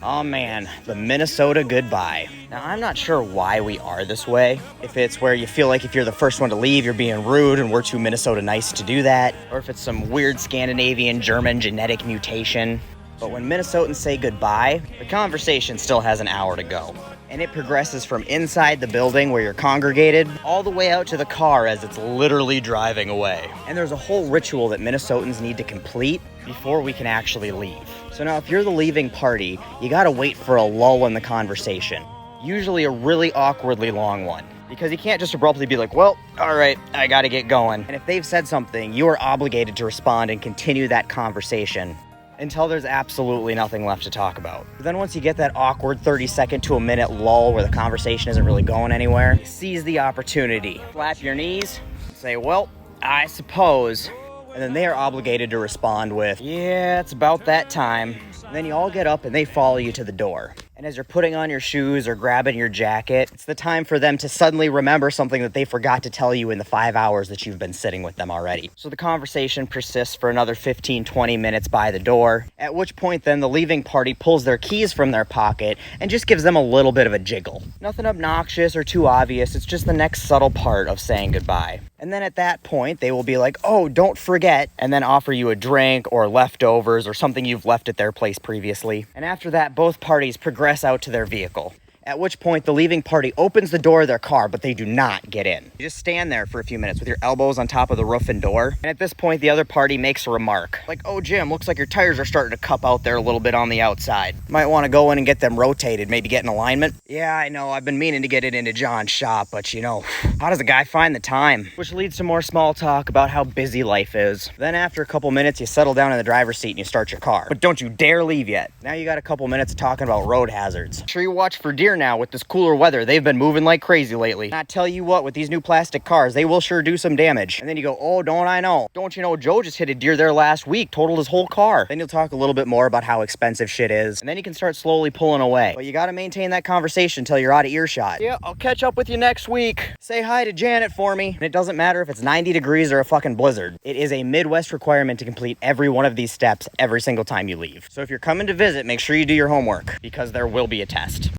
Oh man, the Minnesota goodbye. Now, I'm not sure why we are this way. If it's where you feel like if you're the first one to leave, you're being rude and we're too Minnesota nice to do that, or if it's some weird Scandinavian German genetic mutation. But when Minnesotans say goodbye, the conversation still has an hour to go. And it progresses from inside the building where you're congregated all the way out to the car as it's literally driving away. And there's a whole ritual that Minnesotans need to complete before we can actually leave. So now if you're the leaving party, you gotta wait for a lull in the conversation. Usually a really awkwardly long one. Because you can't just abruptly be like, well, all right, I gotta get going. And if they've said something, you are obligated to respond and continue that conversation until there's absolutely nothing left to talk about. But then once you get that awkward 30-second to a minute lull where the conversation isn't really going anywhere, seize the opportunity. Flap your knees, say, well, I suppose. And then they are obligated to respond with, yeah, it's about that time. And then you all get up and they follow you to the door. And as you're putting on your shoes or grabbing your jacket, it's the time for them to suddenly remember something that they forgot to tell you in the 5 hours that you've been sitting with them already. So the conversation persists for another 15-20 minutes by the door, at which point then the leaving party pulls their keys from their pocket and just gives them a little bit of a jiggle. Nothing obnoxious or too obvious, it's just the next subtle part of saying goodbye. And then at that point, they will be like, oh, don't forget, and then offer you a drink or leftovers or something you've left at their place previously. And after that, both parties progress out to their vehicle. At which point, the leaving party opens the door of their car, but they do not get in. You just stand there for a few minutes with your elbows on top of the roof and door. And at this point, the other party makes a remark. Like, oh, Jim, looks like your tires are starting to cup out there a little bit on the outside. Might want to go in and get them rotated, maybe get an alignment. Yeah, I know, I've been meaning to get it into John's shop, but you know, how does a guy find the time? Which leads to more small talk about how busy life is. Then after a couple minutes, you settle down in the driver's seat and you start your car. But don't you dare leave yet. Now you got a couple minutes talking about road hazards. Sure you watch for deer now with this cooler weather. They've been moving like crazy lately. I tell you what, with these new plastic cars, they will sure do some damage. And then you go, oh, don't I know? Don't you know Joe just hit a deer there last week, totaled his whole car. Then you'll talk a little bit more about how expensive shit is. And then you can start slowly pulling away. But you gotta maintain that conversation until you're out of earshot. Yeah, I'll catch up with you next week. Say hi to Janet for me. And it doesn't matter if it's 90 degrees or a fucking blizzard. It is a Midwest requirement to complete every one of these steps every single time you leave. So if you're coming to visit, make sure you do your homework because there will be a test.